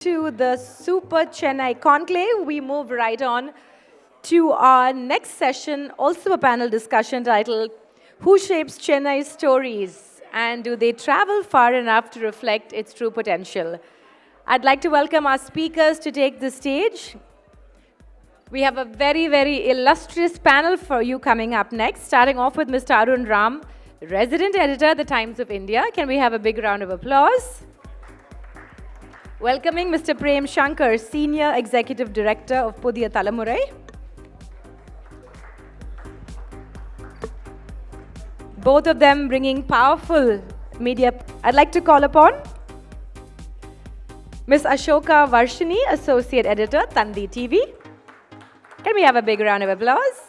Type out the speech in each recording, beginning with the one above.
To the Super Chennai Conclave, we move right on to our next session, also a panel discussion titled Who Shapes Chennai's Stories and Do They Travel Far Enough to Reflect Its True Potential? I'd like to welcome our speakers to take the stage. We have a very illustrious panel for you coming up next, starting off with Mr. Arun Ram, resident editor, The Times of India. Can we have a big round of applause? Welcoming Mr. Prem Shankar, Senior Executive Director of Pudhiya Talamurai. Both of them bringing powerful media. I'd like to call upon Ms. Ashoka Varshini, Associate Editor, Tandi TV. Can we have a big round of applause?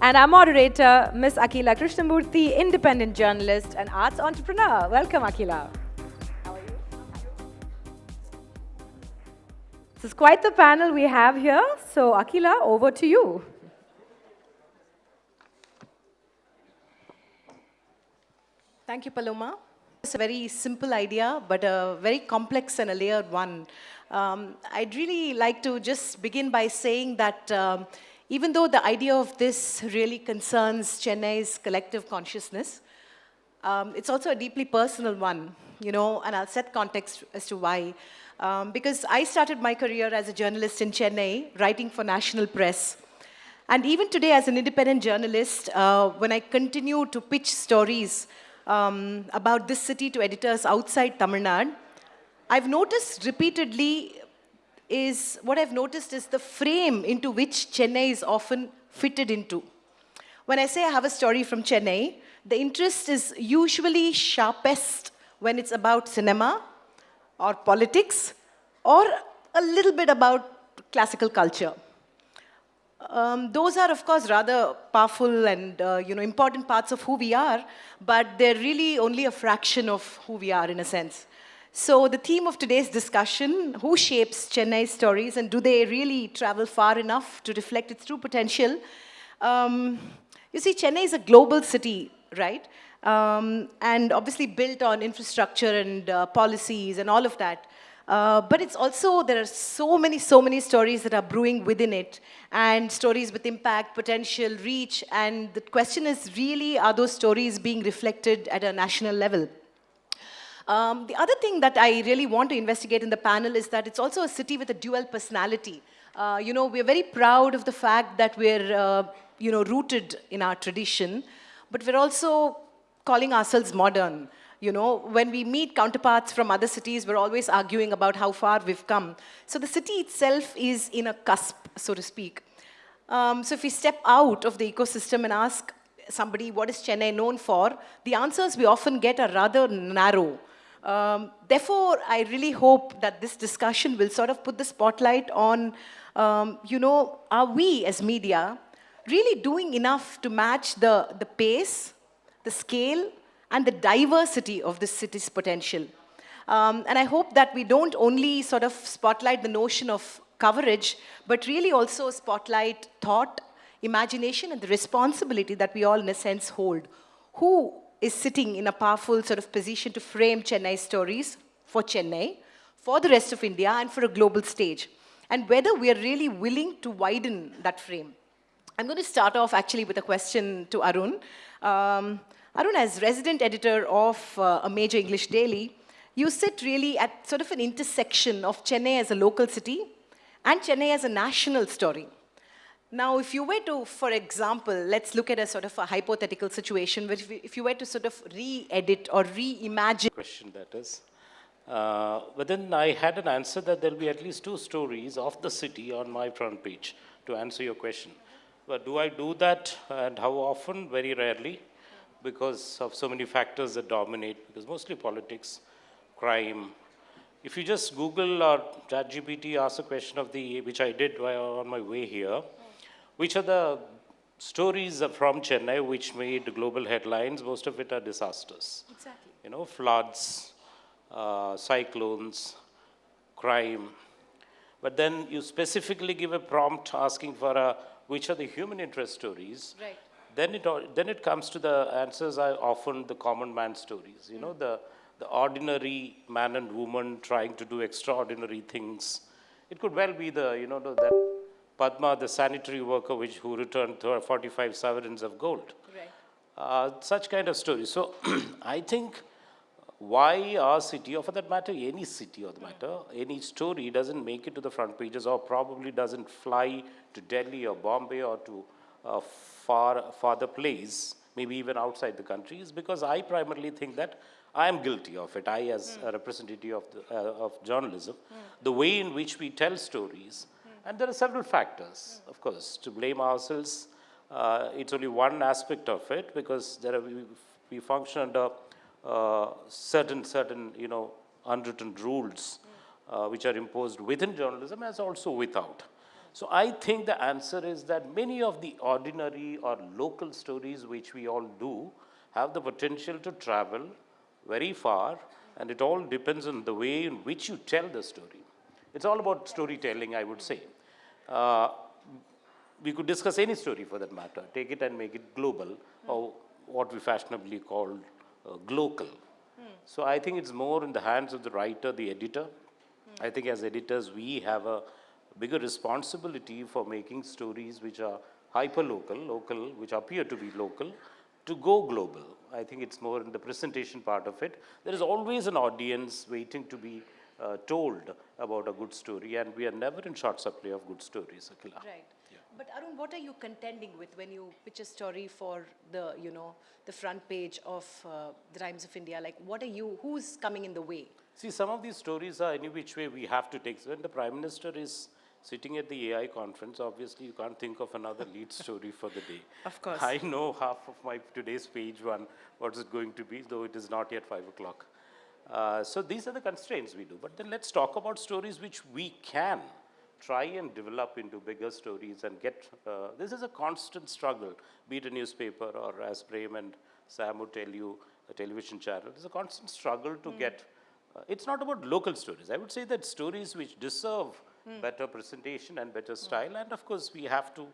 And our moderator, Ms. Akila Krishnamurthy, independent journalist and arts entrepreneur. Welcome, Akila. How are you? This is quite the panel we have here. So, Akila, over to you. Thank you, Paloma. It's a very simple idea, but a very complex and a layered one. I'd really like to just begin by saying that even though the idea of this really concerns Chennai's collective consciousness, it's also a deeply personal one, and I'll set context as to why. Because I started my career as a journalist in Chennai, writing for national press. And even today, as an independent journalist, when I continue to pitch stories about this city to editors outside Tamil Nadu, I've noticed repeatedly what I've noticed is the frame into which Chennai is often fitted into. When I say I have a story from Chennai, the interest is usually sharpest when it's about cinema or politics or a little bit about classical culture. Those are, of course, rather powerful and important parts of who we are, but they're really only a fraction of who we are in a sense. So the theme of today's discussion, who shapes Chennai's stories and do they really travel far enough to reflect its true potential? You see, Chennai is a global city, right? And obviously built on infrastructure and policies and all of that. But it's also, there are so many stories that are brewing within it, and stories with impact, potential, reach, and the question is really, are those stories being reflected at a national level? The other thing that I really want to investigate in the panel is that it's also a city with a dual personality. We're very proud of the fact that we're, rooted in our tradition, but we're also calling ourselves modern. When we meet counterparts from other cities, we're always arguing about how far we've come. So the city itself is in a cusp, so to speak. So if we step out of the ecosystem and ask somebody, what is Chennai known for? The answers we often get are rather narrow. Therefore, I really hope that this discussion will sort of put the spotlight on, are we as media really doing enough to match the pace, the scale, and the diversity of this city's potential? And I hope that we don't only sort of spotlight the notion of coverage, but really also spotlight thought, imagination, and the responsibility that we all, in a sense, hold. Who is sitting in a powerful sort of position to frame Chennai's stories for Chennai, for the rest of India, and for a global stage? And whether we are really willing to widen that frame. I'm going to start off actually with a question to Arun. Arun, as resident editor of a major English daily, you sit really at sort of an intersection of Chennai as a local city and Chennai as a national story. Now, if you were to, for example, let's look at a sort of a hypothetical situation, where if you were to sort of re-edit or reimagine... Question, that is. But then I had an answer that there'll be at least 2 stories of the city on my front page to answer your question. But do I do that, and how often? Very rarely, because of so many factors that dominate, because mostly politics, crime. If you just Google or ChatGPT, ask a question which I did on my way here, which are the stories from Chennai which made global headlines? Most of it are disasters. Exactly. Floods, cyclones, crime. But then you specifically give a prompt asking for which are the human interest stories. Right. Then it comes to the answers are often the common man stories. The the ordinary man and woman trying to do extraordinary things. It could well be the, that Padma, the sanitary worker, who returned 45 sovereigns of gold. Such kind of stories. So I think why our city, or for that matter, any city or the matter, any story doesn't make it to the front pages or probably doesn't fly to Delhi or Bombay or to a farther place, maybe even outside the country, is because I primarily think that I am guilty of it. I, as a representative of journalism, the way in which we tell stories, and there are several factors, of course, to blame ourselves. It's only one aspect of it, because we function under certain unwritten rules which are imposed within journalism as also without. So I think the answer is that many of the ordinary or local stories which we all do have the potential to travel very far, and it all depends on the way in which you tell the story. It's all about storytelling, I would say. We could discuss any story for that matter, take it and make it global, or what we fashionably call glocal. So I think it's more in the hands of the writer, the editor. I think as editors, we have a bigger responsibility for making stories which are local, which appear to be local, to go global. I think it's more in the presentation part of it. There is always an audience waiting to be told about a good story, and we are never in short supply of good stories, Akhila. Right. But Arun, what are you contending with when you pitch a story for the, the front page of the Times of India? Like, who's coming in the way? See, some of these stories are any which way we have to take. So when the Prime Minister is sitting at the AI conference, obviously you can't think of another lead story for the day. Of course. I know half of my today's page one, what is it going to be, though it is not yet 5 o'clock. So these are the constraints we do. But then let's talk about stories which we can try and develop into bigger stories and get, this is a constant struggle, be it a newspaper or, as Prem and Sam would tell you, a television channel. It's a constant struggle to get, it's not about local stories. I would say that stories which deserve better presentation and better style, and of course we have to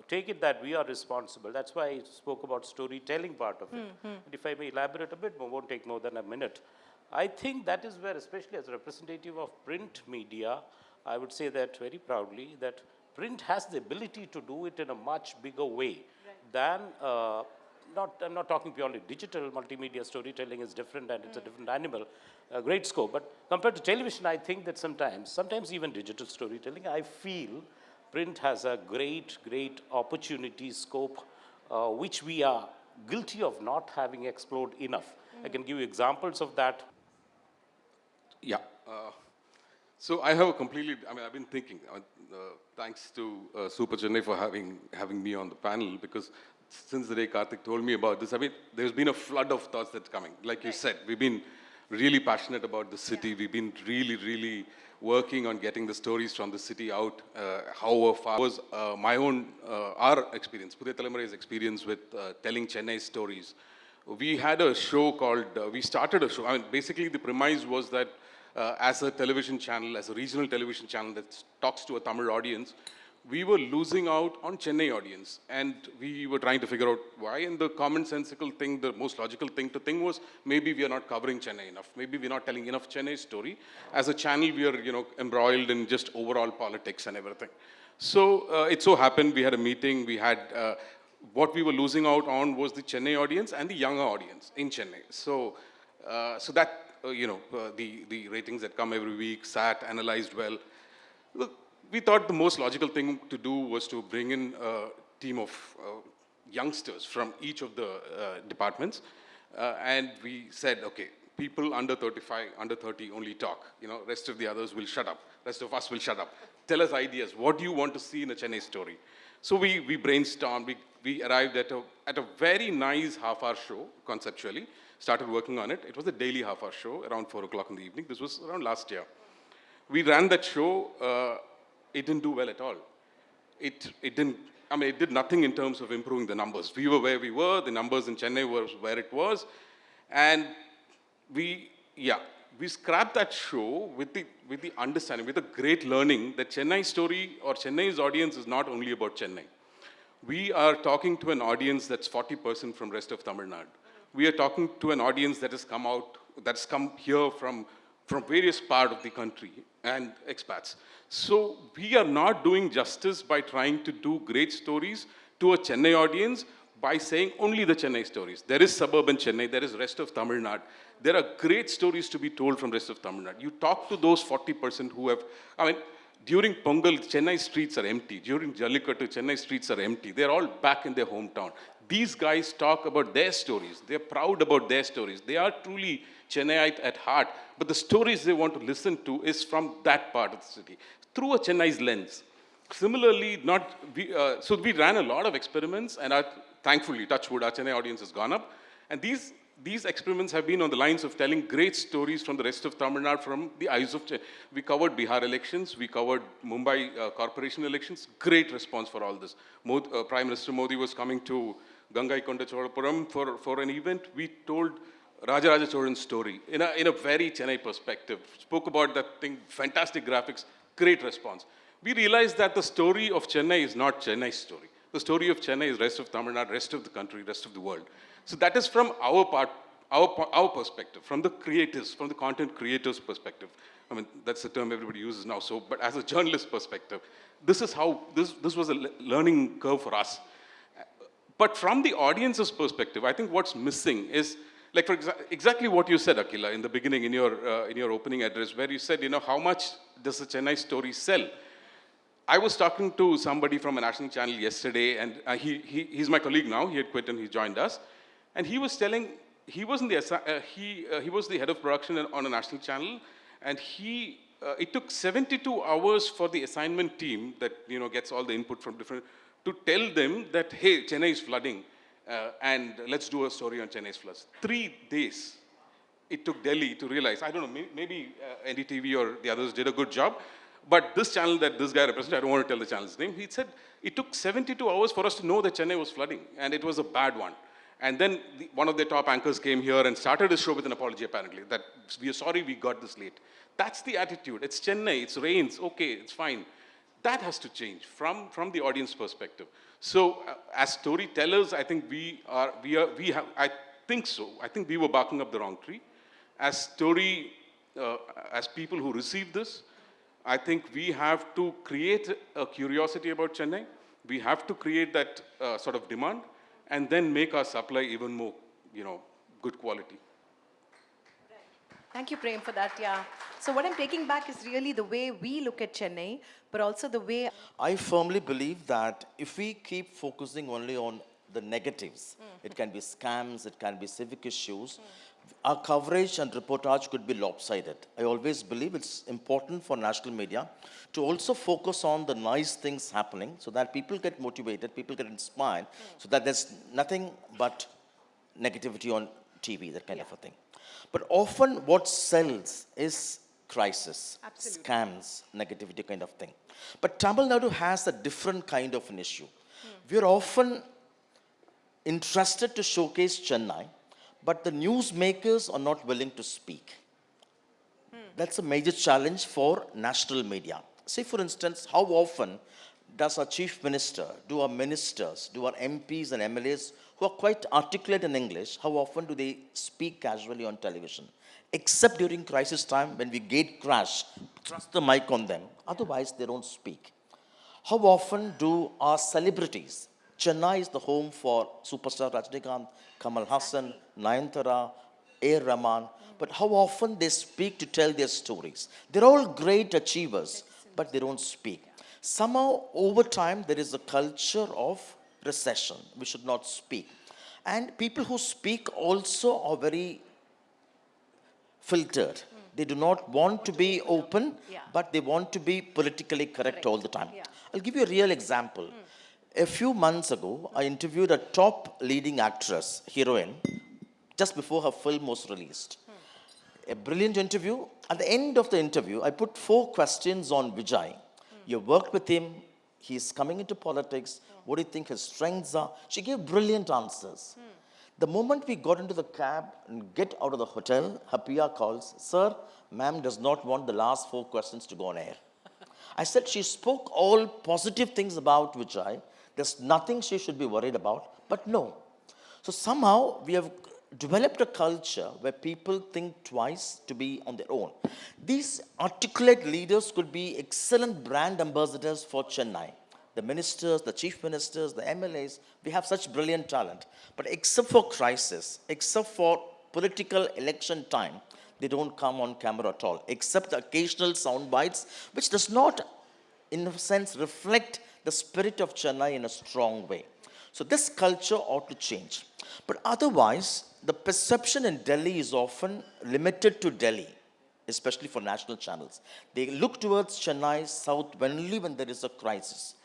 take it that we are responsible. That's why I spoke about storytelling part of it. And if I may elaborate a bit more, won't take more than a minute. I think that is where, especially as a representative of print media, I would say that very proudly, that print has the ability to do it in a much bigger way than, I'm not talking purely digital, multimedia storytelling is different and it's a different animal, a great scope. But compared to television, I think that sometimes even digital storytelling, I feel print has a great opportunity scope, which we are guilty of not having explored enough. I can give you examples of that. Yeah. So I have I've been thinking, thanks to Super Chennai for having me on the panel, because since the day Karthik told me about this, there's been a flood of thoughts that's coming. Like you said, we've been really passionate about the city. We've been really working on getting the stories from the city out. How far was our experience, Pudhiya Thalamurai's experience with telling Chennai stories. We had a show called, we started a show. Basically the premise was that as a television channel, as a regional television channel that talks to a Tamil audience, we were losing out on Chennai audience. And we were trying to figure out why. And the commonsensical thing, the most logical thing to think was, maybe we are not covering Chennai enough. Maybe we're not telling enough Chennai story. As a channel, we are, embroiled in just overall politics and everything. So it so happened, we had a meeting, we had, what we were losing out on was the Chennai audience and the younger audience in Chennai. So, that, the ratings that come every week, sat, analyzed well. Look, we thought the most logical thing to do was to bring in a team of youngsters from each of the departments. And we said, okay, people under 35, under 30 only talk. Rest of the others will shut up. Rest of us will shut up. Tell us ideas. What do you want to see in a Chennai story? So we brainstormed. We arrived at a very nice half-hour show, conceptually. Started working on it. It was a daily half-hour show, around 4 o'clock in the evening. This was around last year. We ran that show. It didn't do well at all. It did nothing in terms of improving the numbers. We were where we were. The numbers in Chennai were where it was. And we scrapped that show with the understanding, with the great learning that Chennai story or Chennai's audience is not only about Chennai. We are talking to an audience that's 40% from rest of Tamil Nadu. we are talking to an audience that has come out, that's come here from various parts of the country and expats. So we are not doing justice by trying to do great stories to a Chennai audience by saying only the Chennai stories. There is suburban Chennai, there is rest of Tamil Nadu. There are great stories to be told from rest of Tamil Nadu. You talk to those 40% who have, I mean, during Pongal, Chennai streets are empty. During Jallikattu, Chennai streets are empty. They're all back in their hometown. These guys talk about their stories. They're proud about their stories. They are truly Chennaiite at heart. But the stories they want to listen to is from that part of the city, through a Chennai's lens. Similarly, so we ran a lot of experiments, and thankfully, touch wood, our Chennai audience has gone up. And these experiments have been on the lines of telling great stories from the rest of Tamil Nadu from the eyes of Chennai. We covered Bihar elections, we covered Mumbai corporation elections. Great response for all this. Prime Minister Modi was coming to Gangaikonda Cholapuram for an event. We told Rajaraja Cholan's story in a very Chennai perspective. Spoke about that thing, fantastic graphics, great response. We realized that the story of Chennai is not Chennai's story. The story of Chennai is rest of Tamil Nadu, rest of the country, rest of the world. So that is from our perspective, from the creators, from the content creators' perspective. I mean, that's the term everybody uses now. So, but as a journalist perspective, this is how this was a learning curve for us. But from the audience's perspective, I think what's missing is, like, for exactly what you said, Akila, in the beginning, in your opening address, where you said, how much does the Chennai story sell? I was talking to somebody from a national channel yesterday, and he's my colleague now. He had quit and he joined us, and he was telling he was the head of production on a national channel, and it took 72 hours for the assignment team that gets all the input from different to tell them that, hey, Chennai is flooding, and let's do a story on Chennai's floods. 3 days it took Delhi to realize. I don't know, maybe NDTV or the others did a good job. But this channel that this guy represents, I don't want to tell the channel's name, he said it took 72 hours for us to know that Chennai was flooding, and it was a bad one. And then one of the top anchors came here and started his show with an apology, apparently, that we are sorry we got this late. That's the attitude. It's Chennai, it rains, okay, it's fine. That has to change from the audience perspective. So as storytellers, I think I think so. I think we were barking up the wrong tree. As people who receive this, I think we have to create a curiosity about Chennai. We have to create that sort of demand, and then make our supply even more, good quality. Thank you, Prem, for that. Yeah. So what I'm taking back is really the way we look at Chennai, but also the way I firmly believe that if we keep focusing only on the negatives, it can be scams, it can be civic issues, our coverage and reportage could be lopsided. I always believe it's important for national media to also focus on the nice things happening so that people get motivated, people get inspired, so that there's nothing but negativity on TV, that kind of a thing. But often what sells is crisis, scams, negativity kind of thing. But Tamil Nadu has a different kind of an issue. We are often interested to showcase Chennai, but the newsmakers are not willing to speak. That's a major challenge for national media. Say, for instance, how often does our chief minister, do our ministers, do our MPs and MLAs who are quite articulate in English, how often do they speak casually on television? Except during crisis time when we gate crash, thrust the mic on them. Otherwise, they don't speak. How often do our celebrities, Chennai is the home for superstar Rajinikanth, Kamal Hassan, Nayanthara, A. Rahman, but how often they speak to tell their stories? They're all great achievers, but they don't speak. Somehow, over time, there is a culture of recession. We should not speak. And people who speak also are very filtered. They do not want to be open, but they want to be politically correct all the time. I'll give you a real example. A few months ago, I interviewed a top leading actress, heroine, just before her film was released. A brilliant interview. At the end of the interview, I put 4 questions on Vijay. You worked with him, he's coming into politics, what do you think his strengths are? She gave brilliant answers. The moment we got into the cab and get out of the hotel, her PR calls, sir, ma'am does not want the last 4 questions to go on air. I said she spoke all positive things about Vijay. There's nothing she should be worried about, but no. So somehow we have developed a culture where people think twice to be on their own. These articulate leaders could be excellent brand ambassadors for Chennai. The ministers, the chief ministers, the MLAs, we have such brilliant talent. But except for crisis, except for political election time, they don't come on camera at all, except the occasional sound bites, which does not, in a sense, reflect the spirit of Chennai in a strong way. So this culture ought to change. But otherwise, the perception in Delhi is often limited to Delhi, especially for national channels. They look towards Chennai south only when there is a crisis.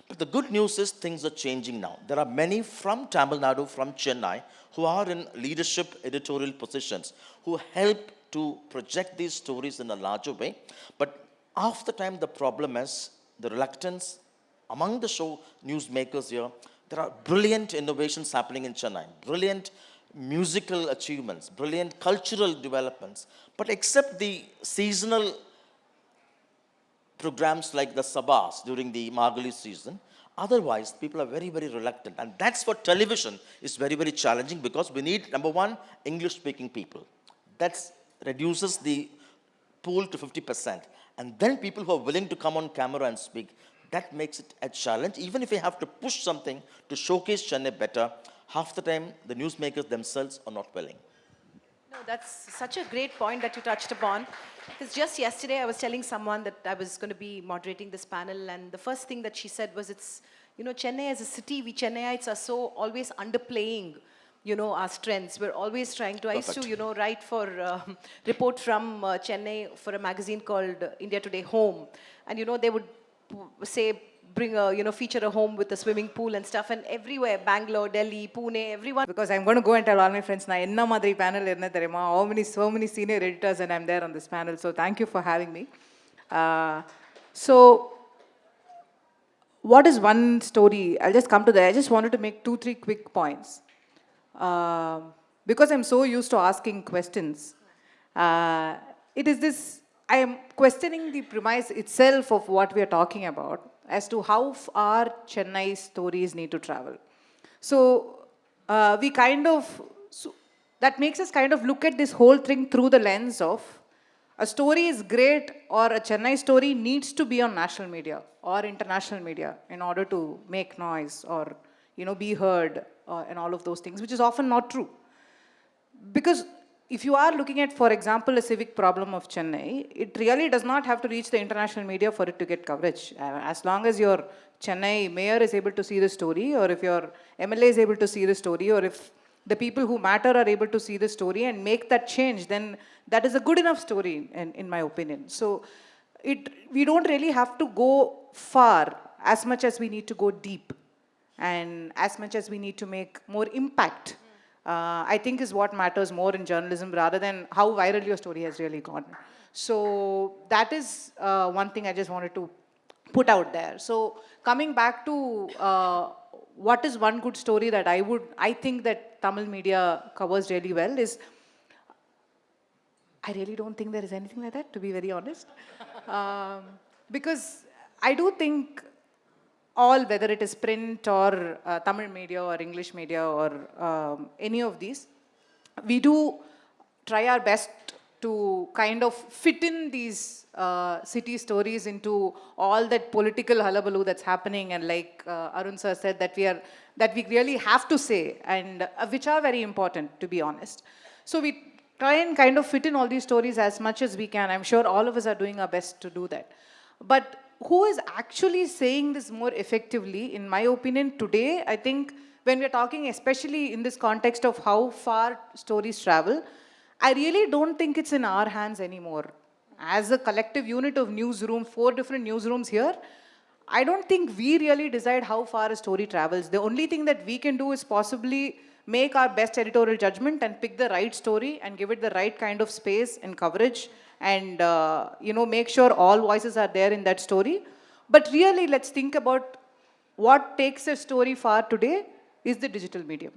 But the good news is things are changing now. There are many from Tamil Nadu, from Chennai, who are in leadership editorial positions, who help to project these stories in a larger way. But half the time, the problem is the reluctance among the show newsmakers here. There are brilliant innovations happening in Chennai, brilliant musical achievements, brilliant cultural developments. But except the seasonal programs like the Sabas during the Margali season, otherwise people are very, very reluctant. And that's what television is very, very challenging, because we need, number one, English-speaking people. That reduces the pool to 50%. And then people who are willing to come on camera and speak. That makes it a challenge. Even if we have to push something to showcase Chennai better, half the time the newsmakers themselves are not willing. No, that's such a great point that you touched upon. Because just yesterday I was telling someone that I was going to be moderating this panel, and the first thing that she said was, it's, Chennai as a city, we Chennaiites are so always underplaying, our strengths. We're always trying to, I used to, write for, report from Chennai for a magazine called India Today Home. And, they would say, bring a, feature a home with a swimming pool and stuff, and everywhere, Bangalore, Delhi, Pune, everyone. Because I'm going to go and tell all my friends, na enna madri panel irna theriyuma, so many senior editors, and I'm there on this panel. So thank you for having me. So what is one story? I'll just come to that. I just wanted to make 2-3 quick points. Because I'm so used to asking questions, it is this, I am questioning the premise itself of what we are talking about as to how far Chennai stories need to travel. So we kind of, that makes us kind of look at this whole thing through the lens of a story is great, or a Chennai story needs to be on national media or international media in order to make noise or, be heard and all of those things, which is often not true. Because if you are looking at, for example, a civic problem of Chennai, it really does not have to reach the international media for it to get coverage. As long as your Chennai mayor is able to see the story, or if your MLA is able to see the story, or if the people who matter are able to see the story and make that change, then that is a good enough story, in my opinion. So we don't really have to go far as much as we need to go deep, and as much as we need to make more impact. I think is what matters more in journalism, rather than how viral your story has really gone. So that is one thing I just wanted to put out there. So coming back to what is one good story that I think that Tamil media covers really well is, I really don't think there is anything like that, to be very honest. Because I do think whether it is print or Tamil media or English media or any of these, we do try our best to kind of fit in these city stories into all that political hullabaloo that's happening, and like Arun sir said, that we really have to say, and which are very important, to be honest. So we try and kind of fit in all these stories as much as we can. I'm sure all of us are doing our best to do that. But who is actually saying this more effectively, in my opinion, today, I think when we're talking, especially in this context of how far stories travel, I really don't think it's in our hands anymore. As a collective unit of newsroom, 4 different newsrooms here, I don't think we really decide how far a story travels. The only thing that we can do is possibly make our best editorial judgment and pick the right story and give it the right kind of space and coverage, and make sure all voices are there in that story. But really, let's think about what takes a story far today is the digital medium.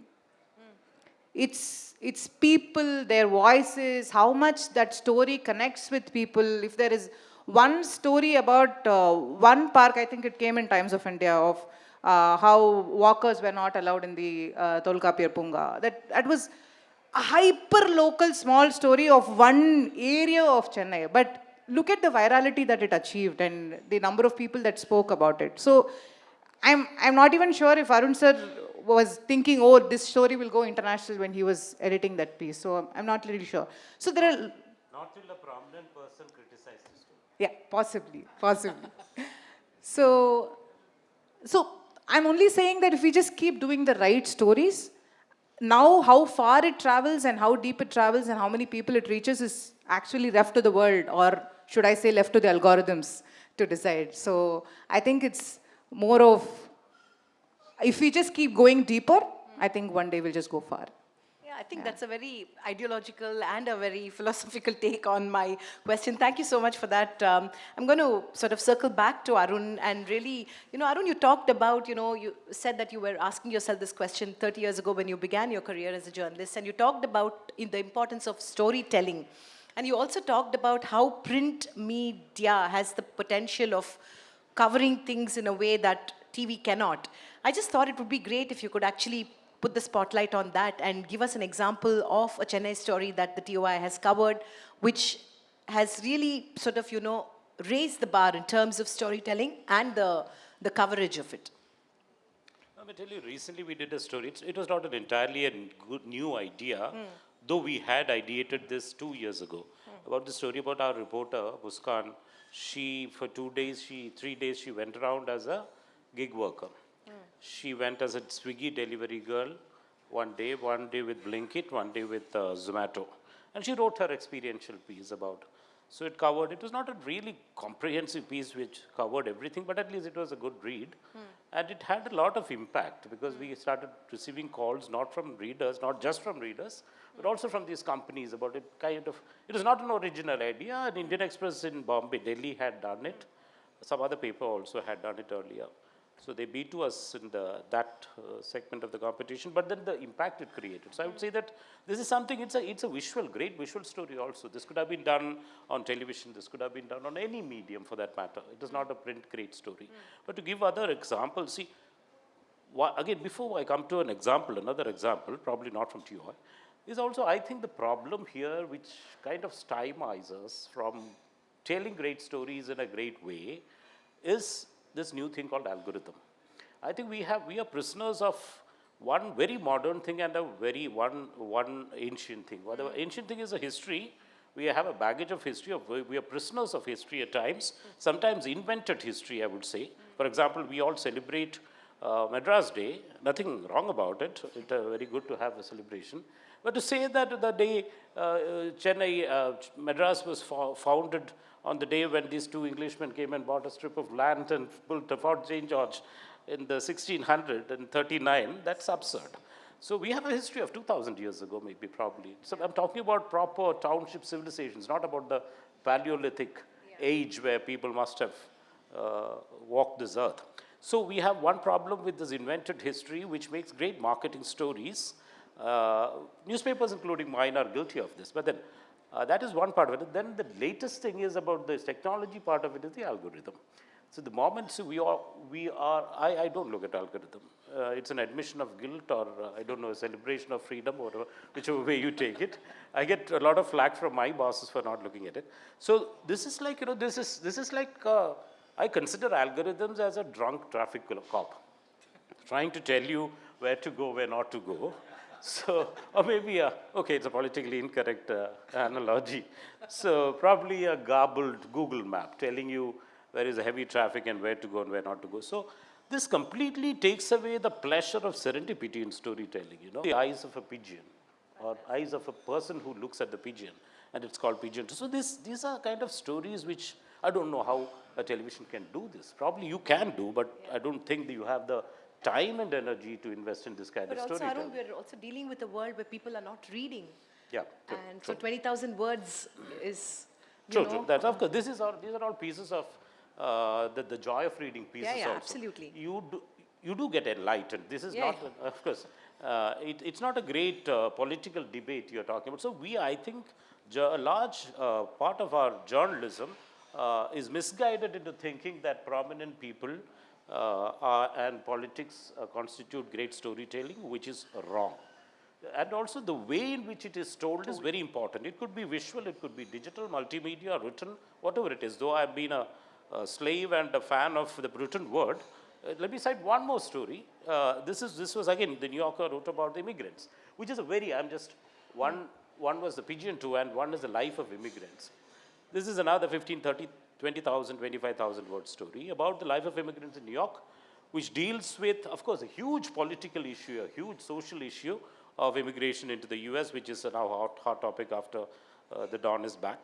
It's people, their voices, how much that story connects with people. If there is one story about one park, I think it came in Times of India, of how walkers were not allowed in the Tolkapir Punga. That was a hyper local small story of one area of Chennai. But look at the virality that it achieved and the number of people that spoke about it. So I'm not even sure if Arun sir was thinking, oh, this story will go international when he was editing that piece. So I'm not really sure. So there are. Not till a prominent person criticized the story. Yeah, possibly. So, so I'm only saying that if we just keep doing the right stories, now how far it travels and how deep it travels and how many people it reaches is actually left to the world, or should I say left to the algorithms to decide. So I think it's more of, if we just keep going deeper, I think one day we'll just go far. Yeah, I think that's a very ideological and a very philosophical take on my question. Thank you so much for that. I'm going to sort of circle back to Arun and really, Arun, you talked about, you said that you were asking yourself this question 30 years ago when you began your career as a journalist, and you talked about the importance of storytelling. And you also talked about how print media has the potential of covering things in a way that TV cannot. I just thought it would be great if you could actually put the spotlight on that and give us an example of a Chennai story that the TOI has covered, which has really sort of, raised the bar in terms of storytelling and the coverage of it. Let me tell you, recently we did a story. It was not an entirely a good new idea, though we had ideated this 2 years ago, about the story about our reporter, Muskan. She, for 3 days, she went around as a gig worker. She went as a Swiggy delivery girl one day with Blinkit, one day with Zomato. And she wrote her experiential piece about. So it was not a really comprehensive piece which covered everything, but at least it was a good read. And it had a lot of impact because we started receiving calls not just from readers, but also from these companies about it. It was not an original idea. An Indian Express in Bombay, Delhi had done it. Some other paper also had done it earlier. So they beat to us in that segment of the competition, but then the impact it created. So I would say that this is something, it's a great visual story also. This could have been done on television, this could have been done on any medium for that matter. It is not a print great story. But to give other examples, see, again, before I come to another example, probably not from TOI, is also, I think the problem here which kind of stymies us from telling great stories in a great way is this new thing called algorithm. I think we are prisoners of one very modern thing and a very one ancient thing. Well, the ancient thing is a history. We have a baggage of history. We are prisoners of history at times. Sometimes invented history, I would say. For example, we all celebrate Madras Day. Nothing wrong about it. It's very good to have a celebration. But to say that the day Madras was founded on the day when these two Englishmen came and bought a strip of land and built a Fort St. George in the 1639, that's absurd. So we have a history of 2,000 years ago, maybe, probably. So I'm talking about proper township civilizations, not about the Paleolithic age where people must have walked this earth. So we have one problem with this invented history, which makes great marketing stories. Newspapers, including mine, are guilty of this. But then that is one part of it. Then the latest thing is about this technology part of it is the algorithm. So the moment I don't look at algorithm. It's an admission of guilt, or I don't know, a celebration of freedom, or whichever way you take it. I get a lot of flack from my bosses for not looking at it. So this is like, this is like, I consider algorithms as a drunk traffic cop, trying to tell you where to go, where not to go. So, or maybe, okay, it's a politically incorrect analogy. So probably a garbled Google map telling you where is a heavy traffic and where to go and where not to go. So this completely takes away the pleasure of serendipity in storytelling, the eyes of a pigeon or eyes of a person who looks at the pigeon, and it's called pigeon. So these are kind of stories which I don't know how a television can do this. Probably you can do, but I don't think that you have the time and energy to invest in this kind of storytelling. But also, Arun, we're also dealing with a world where people are not reading. Yeah, true, and true. so 20,000 words is, True. That's, of course, these are all pieces of the joy of reading pieces yeah, also. Absolutely. You do get enlightened. This is not, of course, it's not a great political debate you're talking about. So I think a large part of our journalism is misguided into thinking that prominent people and politics constitute great storytelling, which is wrong. And also the way in which it is told is very important. It could be visual, it could be digital, multimedia, written, whatever it is. Though I've been a slave and a fan of the written word, let me cite one more story. This was again, the New Yorker wrote about the immigrants, which is a very, one was the Pigeon 2 and one is the life of immigrants. This is another 15, 30, 20,000, 25,000 word story about the life of immigrants in New York, which deals with, of course, a huge political issue, a huge social issue of immigration into the US, which is now a hot topic after the Dawn is back.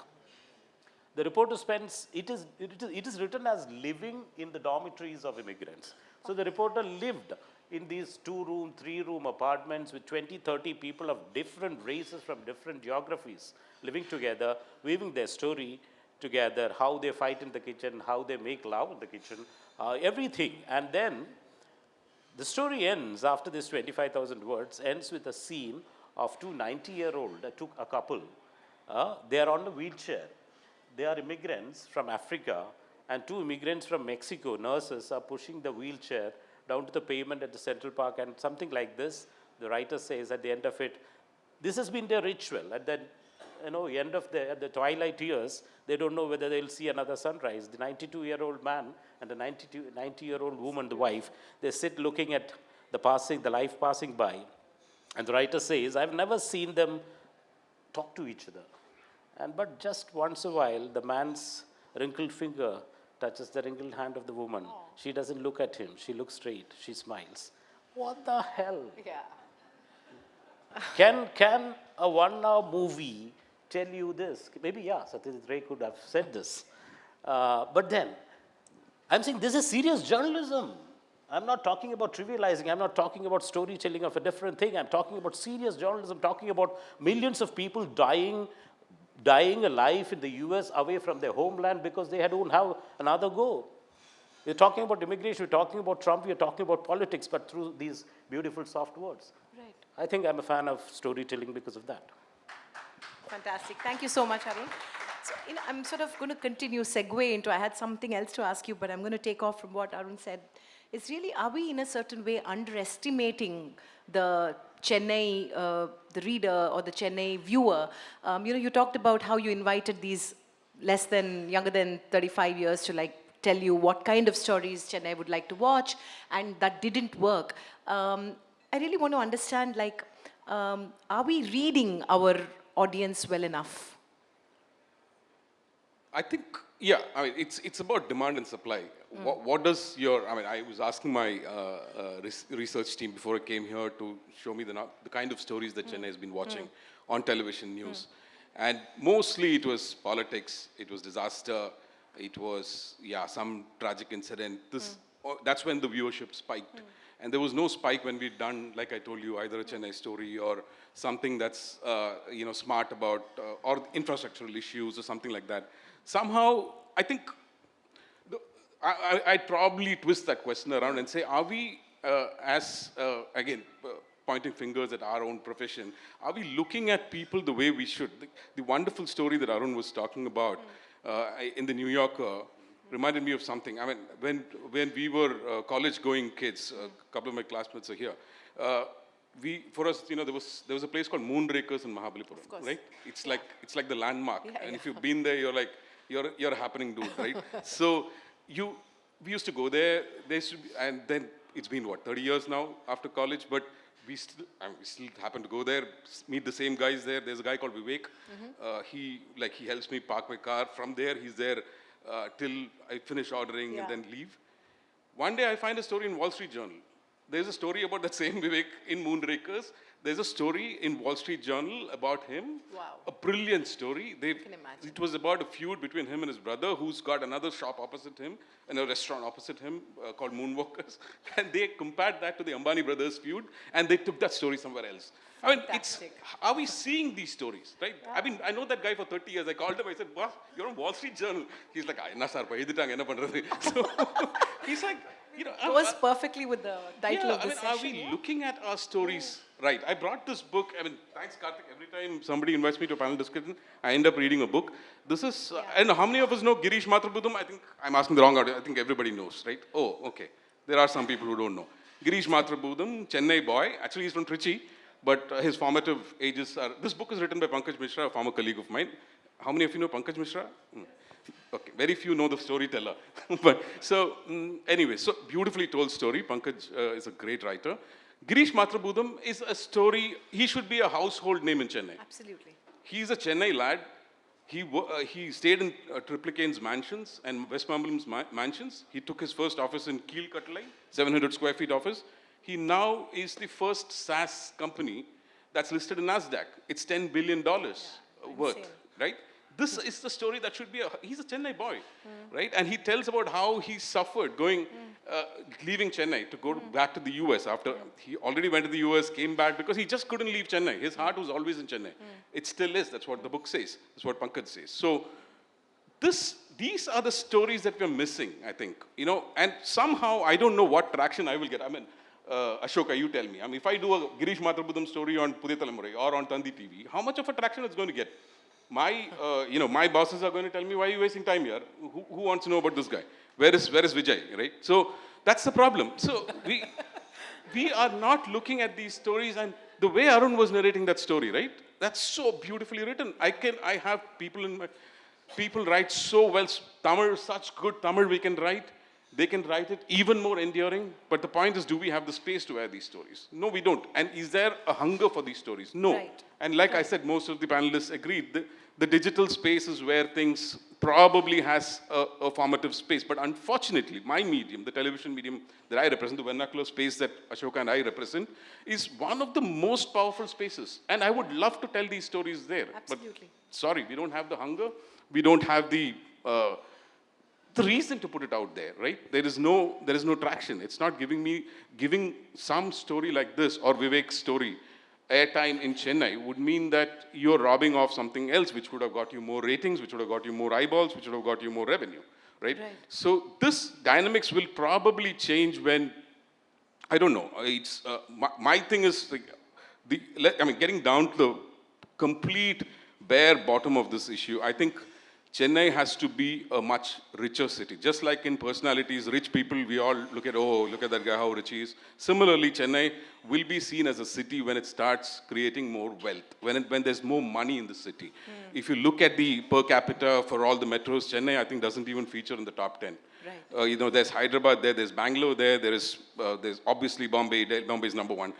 The reporter spends, it is written as living in the dormitories of immigrants. So the reporter lived in these 2-room, 3-room apartments with 20, 30 people of different races from different geographies living together, weaving their story together, how they fight in the kitchen, how they make love in the kitchen, everything. And then the story ends, after this 25,000 words, ends with a scene of two 90-year-old, a couple. They are on a wheelchair. They are immigrants from Africa, and two immigrants from Mexico, nurses, are pushing the wheelchair down to the pavement at the Central Park, and something like this, the writer says at the end of it, this has been their ritual. At the end of the twilight years, they don't know whether they'll see another sunrise. The 92-year-old man and the 90-year-old woman, the wife, they sit looking at the life passing by. And the writer says, I've never seen them talk to each other. But just once a while, the man's wrinkled finger touches the wrinkled hand of the woman. Oh. She doesn't look at him. She looks straight. She smiles. What the hell? Yeah. Can a 1-hour movie tell you this? Maybe, yeah, Satyajit Ray could have said this. But then, I'm saying this is serious journalism. I'm not talking about trivializing. I'm not talking about storytelling of a different thing. I'm talking about serious journalism, talking about millions of people dying a life in the US away from their homeland because they don't have another go. We're talking about immigration, we're talking about Trump, we're talking about politics, but through these beautiful soft words. Right. I think I'm a fan of storytelling because of that. Fantastic. Thank you so much, Arun. So, I'm sort of going to continue, segue into, I had something else to ask you, but I'm going to take off from what Arun said. It's really, are we in a certain way underestimating the Chennai, the reader or the Chennai viewer? You talked about how you invited these younger than 35 years to tell you what kind of stories Chennai would like to watch, and that didn't work. I really want to understand, are we reading our audience well enough? I think, yeah, it's about demand and supply. What does I was asking my research team before I came here to show me the kind of stories that Chennai has been watching on television news. And mostly it was politics, it was disaster, it was, some tragic incident. That's when the viewership spiked. And there was no spike when we'd done, like I told you, either a Chennai story or something that's, smart about, or infrastructural issues or something like that. Somehow, I think, I'd probably twist that question around and say, are we, pointing fingers at our own profession, are we looking at people the way we should? The wonderful story that Arun was talking about in the New Yorker reminded me of something. When we were college-going kids, a couple of my classmates are here, for us, there was a place called Moonrakers in Mahabalipuram, right? It's like the landmark, and if you've been there, you're like, you're a happening dude, right? So we used to go there, and then it's been 30 years now after college, but we still happen to go there, meet the same guys there. There's a guy called Vivek. He helps me park my car. From there, he's there till I finish ordering and then leave. One day I find a story in Wall Street Journal. There's a story about that same Vivek in Moonrakers. There's a story in Wall Street Journal about him. Wow. A brilliant story. I can imagine. It was about a feud between him and his brother, who's got another shop opposite him and a restaurant opposite him called Moonwalkers. And they compared that to the Ambani brothers feud, and they took that story somewhere else. Are we seeing these stories, right? Yeah. I know that guy for 30 years. I called him, I said, "Boss, you're on Wall Street Journal." He's like, "Enna sir, enna pandrathu." So he's like, goes perfectly with the title of this session. Are we looking at our stories right? I brought this book. Thanks, Karthik. Every time somebody invites me to a panel discussion, I end up reading a book. This is, I don't know, how many of us know Girish Mathrubootham? I think I'm asking the wrong audience. I think everybody knows, right? Oh, okay. There are some people who don't know. Girish Mathrubootham, Chennai boy. Actually, he's from Trichy. but his formative ages are, this book is written by Pankaj Mishra, a former colleague of mine. How many of you know Pankaj Mishra? Okay, very few know the storyteller. But so, anyway, so beautifully told story. Pankaj is a great writer. Girish Matrabudam is a story, he should be a household name in Chennai. Absolutely. He's a Chennai lad. He stayed in Triplicane's mansions and Westmoreland's mansions. He took his first office in Keel Kattalai, 700 square feet office. He now is the first SaaS company that's listed in NASDAQ. It's $10 billion worth, insane. right? This is the story that should be, he's a Chennai boy, right? And he tells about how he suffered going, leaving Chennai to go back to the US after he already went to the US, came back because he just couldn't leave Chennai. His heart was always in Chennai. It still is, that's what the book says, that's what Pankaj says. So these are the stories that we're missing, I think, you know, and somehow I don't know what traction I will get. I mean, Ashoka, you tell me. I mean, if I do a Girish Matrabudam story on Pudhiya Thalamarai or on Tandi TV, how much of a traction it's going to get? My bosses are going to tell me, why are you wasting time here? Who wants to know about this guy? Where is Vijay, right? So that's the problem. So we are not looking at these stories, and the way Arun was narrating that story, right? That's so beautifully written. I have people write so well, Tamil, such good Tamil we can write. They can write it even more enduring. But the point is, do we have the space to air these stories? No, we don't. And is there a hunger for these stories? No. Right. And like I said, most of the panelists agreed, the digital space is where things probably has a formative space. But unfortunately, my medium, the television medium that I represent, the vernacular space that Ashoka and I represent, is one of the most powerful spaces. And I would love to tell these stories there. Absolutely. But sorry, we don't have the hunger. We don't have the reason to put it out there, right? There is no traction. It's not giving some story like this or Vivek's story airtime in Chennai would mean that you're robbing off something else which would have got you more ratings, which would have got you more eyeballs, which would have got you more revenue, right? So this dynamics will probably change when, I don't know, it's, my thing is, like, getting down to the complete bare bottom of this issue, I think Chennai has to be a much richer city. Just like in personalities, rich people, we all look at, oh, look at that guy, how rich he is. Similarly, Chennai will be seen as a city when it starts creating more wealth, when there's more money in the city. If you look at the per capita for all the metros, Chennai, I think, doesn't even feature in the top 10. Right. There's Hyderabad there, there's Bangalore there's obviously Bombay. Bombay is number one.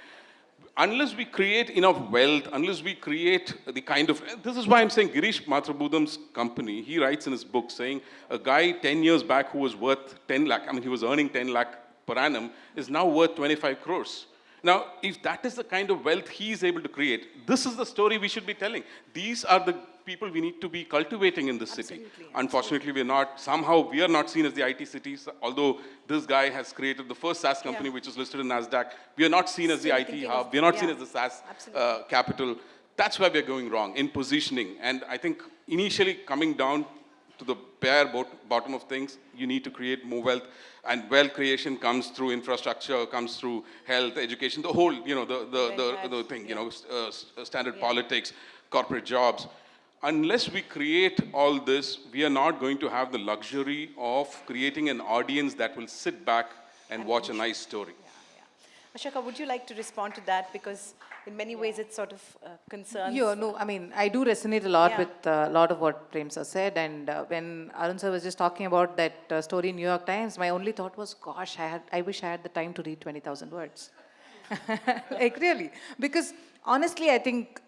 Unless we create enough wealth, unless we create the kind of, this is why I'm saying Girish Matrabudam's company, he writes in his book saying a guy 10 years back who was worth 10 lakh, he was earning 10 lakh per annum, is now worth 25 crores. Now, if that is the kind of wealth he is able to create, this is the story we should be telling. These are the people we need to be cultivating in this city. Unfortunately, we are not seen as the IT cities, although this guy has created the first SaaS company which is listed in NASDAQ. We are not seen as the IT hub. We are not seen as the SaaS capital. That's where we are going wrong in positioning. And I think initially coming down to the bare bottom of things, you need to create more wealth. And wealth creation comes through infrastructure, comes through health, education, the whole, the thing, standard politics, corporate jobs. Unless we create all this, we are not going to have the luxury of creating an audience that will sit back and watch a nice story. Ashoka, would you like to respond to that? Because in many ways it sort of concerns. Yeah, no, I do resonate a lot with a lot of what Prem sir said. And when Arun sir was just talking about that story in New York Times, my only thought was, gosh, I wish I had the time to read 20,000 words. Like really. Because honestly, I think,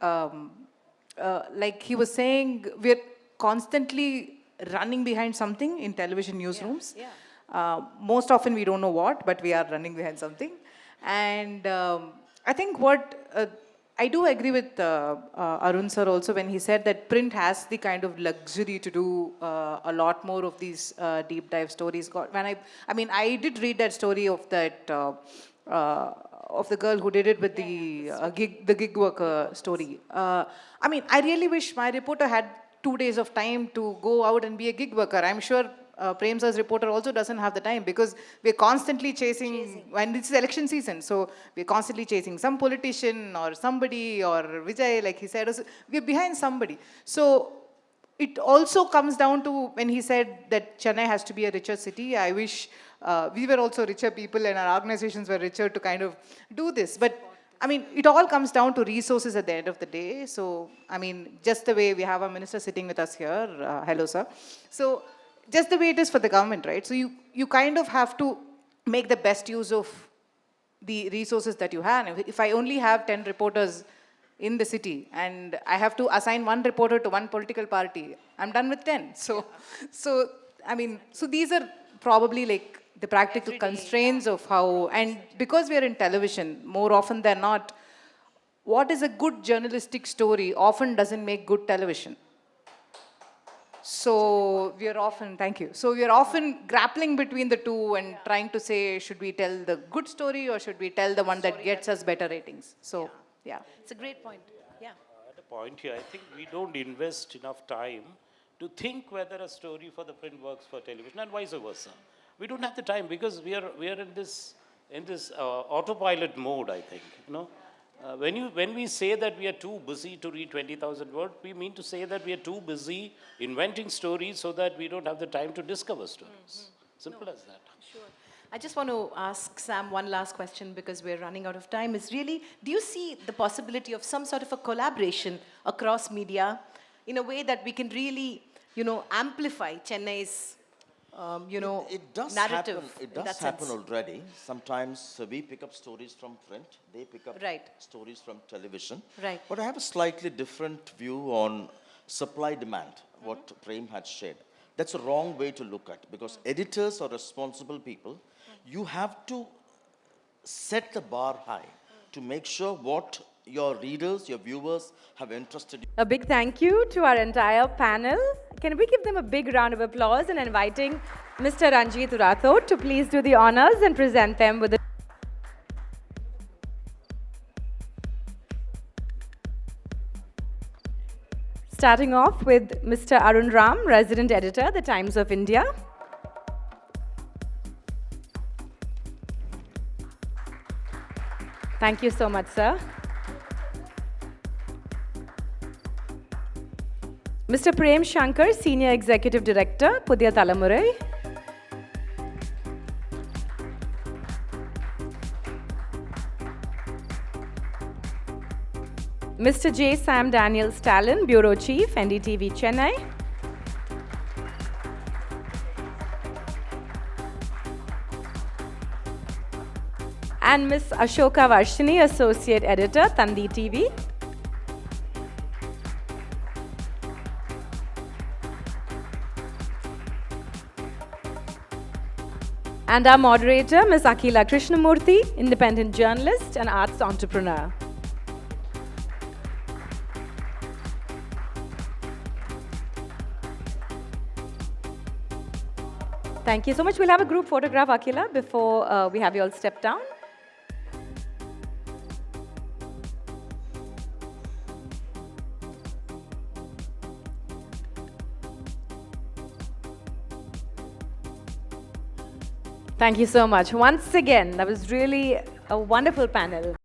like he was saying, we're constantly running behind something in television newsrooms. Most often we don't know what, but we are running behind something. And I think what I do agree with Arun sir also when he said that print has the kind of luxury to do a lot more of these deep dive stories. I did read that story of that of the girl who did it with the gig worker story. I really wish my reporter had 2 days of time to go out and be a gig worker. I'm sure Prem sir's reporter also doesn't have the time because we're constantly chasing, and it's election season, so we're constantly chasing some politician or somebody or Vijay, like he said, we're behind somebody. So it also comes down to when he said that Chennai has to be a richer city. I wish we were also richer people and our organizations were richer to kind of do this. But I mean, it all comes down to resources at the end of the day. So, I mean, just the way we have our minister sitting with us here, hello, sir. So, just the way it is for the government, right? So, you kind of have to make the best use of the resources that you have. If I only have 10 reporters in the city and I have to assign one reporter to one political party, I'm done with 10. So I mean, so these are probably like the practical constraints of how, and because we are in television, more often than not, what is a good journalistic story often doesn't make good television. So we are often, thank you. So we are often grappling between the two and trying to say, should we tell the good story or should we tell the one that gets us better ratings? So, yeah. It's a great point. Yeah. At a point here, I think we don't invest enough time to think whether a story for the print works for television and vice versa. We don't have the time because we are in this autopilot mode, I think. You know, when we say that we are too busy to read 20,000 words, we mean to say that we are too busy inventing stories so that we don't have the time to discover stories. Simple as that. Sure. I just want to ask Sam one last question because we're running out of time. Is really, do you see the possibility of some sort of a collaboration across media in a way that we can really, amplify Chennai's, It does narrative? happen. It in does that happen sense? already. Sometimes we pick up stories from print, they pick up Right. stories from television. Right. But I have a slightly different view on supply demand, what Prem had shared. That's a wrong way to look at because editors are responsible people. You have to set the bar high to make sure what your readers, your viewers have interested you. A big thank you to our entire panel. Can we give them a big round of applause and inviting Mr. Ranjit Rathod to please do the honors and present them with the starting off with Mr. Arun Ram, resident editor, The Times of India. Thank you so much, sir. Mr. Prem Shankar, Senior Executive Director, Pudhiya Talamurai. Mr. J. Sam Daniel Stalin, Bureau Chief, NDTV Chennai. And Ms. Ashoka Varshini, Associate Editor, Tandi TV. And our moderator, Ms. Akila Krishnamurthy, independent journalist and arts entrepreneur. Thank you so much. We'll have a group photograph, Akila, before we have you all step down. Thank you so much. Once again, that was really a wonderful panel.